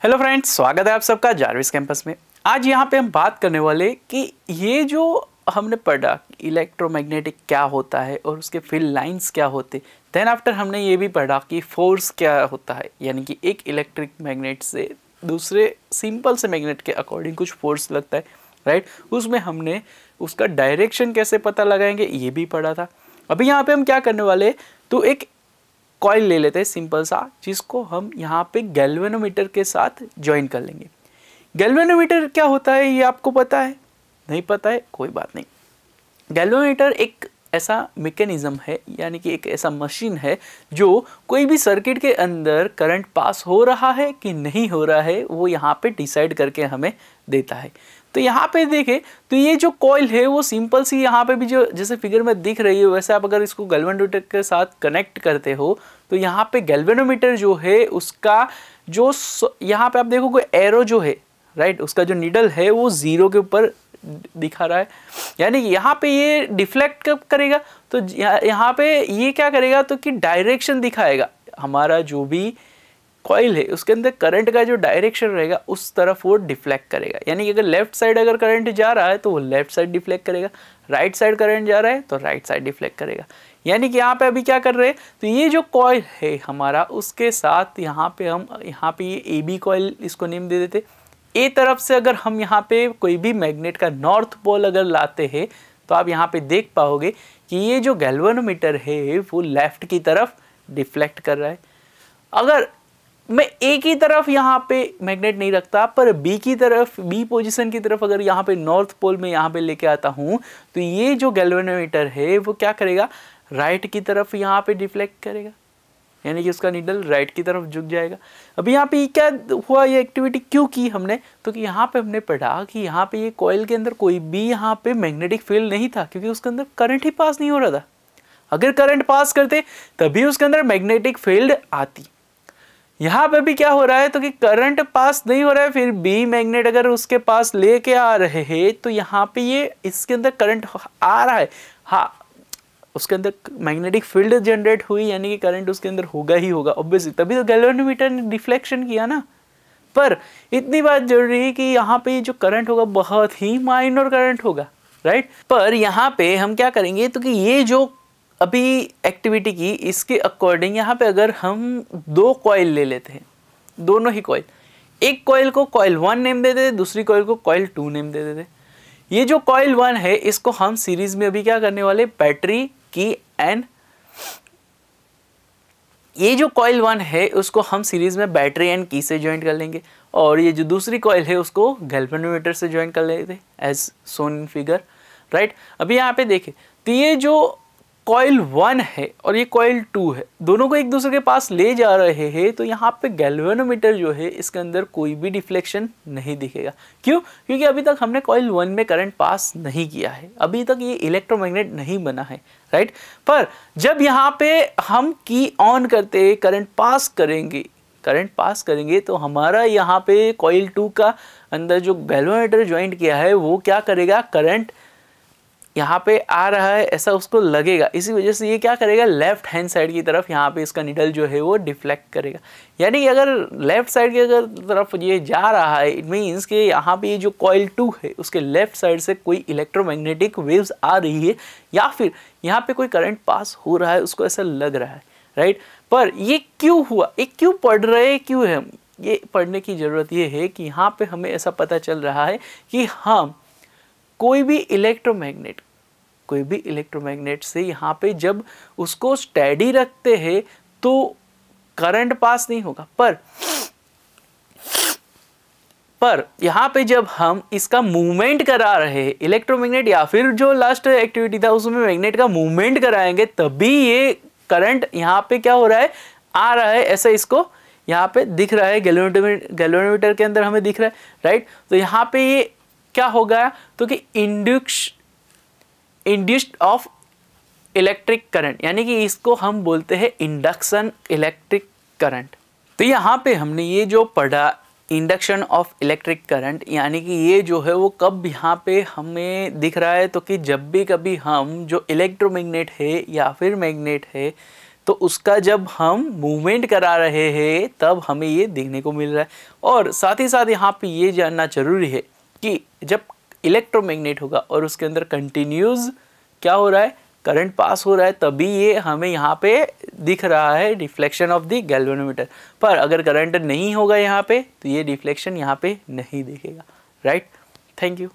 Hello friends, स्वागत है आप सबका जारविस कैंपस में। आज यहाँ पे हम बात करने वाले कि ये जो हमने पढ़ा इलेक्ट्रोमैग्नेटिक क्या होता है और उसके फील्ड लाइंस क्या होते, देन आफ्टर हमने ये भी पढ़ा कि फोर्स क्या होता है, यानी कि एक इलेक्ट्रिक मैग्नेट से दूसरे सिंपल से मैग्नेट के अकॉर्डिंग कुछ फोर्स लगता है, राइट। उसमें हमने उसका डायरेक्शन कैसे पता लगाएंगे ये भी पढ़ा था। अभी यहाँ पे हम क्या करने वाले, तो एक कॉइल ले लेते हैं सिंपल सा, जिसको हम यहाँ पे गैल्वेनोमीटर के साथ ज्वाइन कर लेंगे। गैल्वेनोमीटर क्या होता है ये आपको पता है? नहीं पता है, कोई बात नहीं। गैल्वेनोमीटर एक ऐसा मैकेनिज्म है, यानी कि एक ऐसा मशीन है जो कोई भी सर्किट के अंदर करंट पास हो रहा है कि नहीं हो रहा है वो यहाँ पे डिसाइड करके हमें देता है। तो यहाँ पे देखें तो ये जो कॉइल है वो सिंपल सी, यहाँ पे भी जो जैसे फिगर में दिख रही है वैसे आप अगर इसको गैल्वेनोमीटर के साथ कनेक्ट करते हो तो यहाँ पे गैल्वेनोमीटर जो है उसका जो यहाँ पे आप देखोगे एरो जो है, राइट, उसका जो नीडल है वो जीरो के ऊपर दिखा रहा है, यानी कि यहाँ पे ये डिफ्लेक्ट कब करेगा, तो यहाँ पे ये क्या करेगा तो कि डायरेक्शन दिखाएगा। हमारा जो भी कॉइल है उसके अंदर करंट का जो डायरेक्शन रहेगा उस तरफ वो डिफ्लेक्ट करेगा, यानी कि अगर लेफ्ट साइड अगर करंट जा रहा है तो वो लेफ्ट साइड डिफ्लेक्ट करेगा, राइट साइड करंट जा रहा है तो राइट साइड डिफ्लेक्ट करेगा। यानी कि यहाँ पे अभी क्या कर रहे हैं, तो ये जो कॉइल है हमारा उसके साथ यहाँ पे हम ये ए बी कॉइल इसको नेम दे देते। ए तरफ से अगर हम यहाँ पे कोई भी मैग्नेट का नॉर्थ पोल अगर लाते हैं तो आप यहाँ पे देख पाओगे कि ये जो गैल्वेनोमीटर है वो लेफ्ट की तरफ डिफ्लेक्ट कर रहा है। अगर मैं ए की तरफ यहाँ पे मैग्नेट नहीं रखता पर बी की तरफ, बी पोजीशन की तरफ अगर यहाँ पे नॉर्थ पोल में यहाँ पे लेके आता हूँ तो ये जो गैल्वेनोमीटर है वो क्या करेगा, राइट की तरफ यहाँ पे डिफ्लेक्ट करेगा, यानी कि उसका नीडल राइट की तरफ झुक जाएगा। अभी यहाँ पे क्या हुआ, ये एक्टिविटी क्यों की हमने, तो कि यहाँ पे हमने पढ़ा कि यहाँ पे ये कॉइल के अंदर कोई भी यहाँ पे मैग्नेटिक फील्ड नहीं था, क्योंकि उसके अंदर करंट ही पास नहीं हो रहा था। अगर करंट पास करते तभी उसके अंदर मैग्नेटिक फील्ड आती। यहाँ पे भी क्या हो रहा है, तो कि करंट पास नहीं हो रहा है, फिर भी मैग्नेट अगर उसके पास लेके आ रहे हैं तो यहाँ पे ये इसके अंदर करंट आ रहा है, हाँ उसके अंदर मैग्नेटिक फील्ड जनरेट हुई, यानी कि करंट उसके अंदर होगा ही होगा ऑब्वियसली, तभी तो गैल्वेनोमीटर ने डिफ्लेक्शन किया ना। पर इतनी बात जरूरी है कि यहाँ पे जो करंट होगा बहुत ही माइनर करंट होगा, राइट। पर यहाँ पे हम क्या करेंगे, तो कि ये जो अभी एक्टिविटी की इसके अकॉर्डिंग यहाँ पे अगर हम दो कॉइल ले लेते हैं, दोनों ही कॉइल, एक कॉइल को कॉइल 1 नेम दे देते, दूसरी कॉइल को कॉइल 2 नेम दे देते। ये जो कॉइल 1 है इसको हम सीरीज में अभी क्या करने वाले, बैटरी की एन, ये जो कॉइल 1 है उसको हम सीरीज में बैटरी एंड की से ज्वाइन कर लेंगे, और ये जो दूसरी कॉइल है उसको गैल्वेनोमीटर से ज्वाइन कर लेते as shown in figure, right. अभी यहाँ पे देखें तो ये जो कॉइल 1 है और ये कॉइल 2 है, दोनों को एक दूसरे के पास ले जा रहे हैं, तो यहाँ पे गैल्वेनोमीटर जो है इसके अंदर कोई भी डिफ्लेक्शन नहीं दिखेगा। क्यों? क्योंकि अभी तक हमने कॉइल 1 में करंट पास नहीं किया है, अभी तक ये इलेक्ट्रोमैग्नेट नहीं बना है, राइट। पर जब यहाँ पे हम की ऑन करते करंट पास करेंगे तो हमारा यहाँ पे कॉइल 2 का अंदर जो गैल्वेनोमीटर ज्वाइंट किया है वो क्या करेगा, करंट यहाँ पे आ रहा है ऐसा उसको लगेगा, इसी वजह से ये क्या करेगा, लेफ्ट हैंड साइड की तरफ यहाँ पे इसका नीडल जो है वो डिफ्लेक्ट करेगा। यानी कि अगर लेफ्ट साइड की अगर तरफ ये जा रहा है, इट मीन्स कि यहाँ पे ये जो कॉइल 2 है उसके लेफ्ट साइड से कोई इलेक्ट्रोमैग्नेटिक वेव्स आ रही है, या फिर यहाँ पे कोई करंट पास हो रहा है, उसको ऐसा लग रहा है, राइट। पर ये क्यों हुआ, ये क्यों पढ़ रहे क्यों है, ये पढ़ने की ज़रूरत ये है कि यहाँ पे हमें ऐसा पता चल रहा है कि हम कोई भी इलेक्ट्रोमैग्नेट से यहाँ पे जब उसको स्टेडी रखते हैं तो करंट पास नहीं होगा, पर यहाँ पे जब हम इसका मूवमेंट करा रहे हैं इलेक्ट्रोमैग्नेट, या फिर जो लास्ट एक्टिविटी था उसमें मैग्नेट का मूवमेंट कराएंगे, तभी ये करंट यहाँ पे क्या हो रहा है, आ रहा है, ऐसा इसको यहाँ पे दिख रहा है, गैल्वेनोमीटर के अंदर हमें दिख रहा है, राइट। तो यहाँ पे ये क्या होगा, तो कि इंड्यूस्ड ऑफ इलेक्ट्रिक करंट, यानी कि इसको हम बोलते हैं इंडक्शन इलेक्ट्रिक करंट। तो यहाँ पे हमने ये जो पढ़ा इंडक्शन ऑफ इलेक्ट्रिक करंट, यानी कि ये जो है वो कब यहाँ पे हमें दिख रहा है, तो कि जब भी कभी हम जो इलेक्ट्रोमैग्नेट है या फिर मैग्नेट है तो उसका जब हम मूवमेंट करा रहे हैं तब हमें ये देखने को मिल रहा है। और साथ ही साथ यहाँ पे ये जानना जरूरी है कि जब इलेक्ट्रोमैग्नेट होगा और उसके अंदर कंटिन्यूस क्या हो रहा है, करंट पास हो रहा है, तभी ये हमें यहाँ पे दिख रहा है डिफ्लेक्शन ऑफ द गैल्वेनोमीटर। पर अगर करंट नहीं होगा यहाँ पे तो ये डिफ्लेक्शन यहाँ पे नहीं दिखेगा, राइट। Thank you.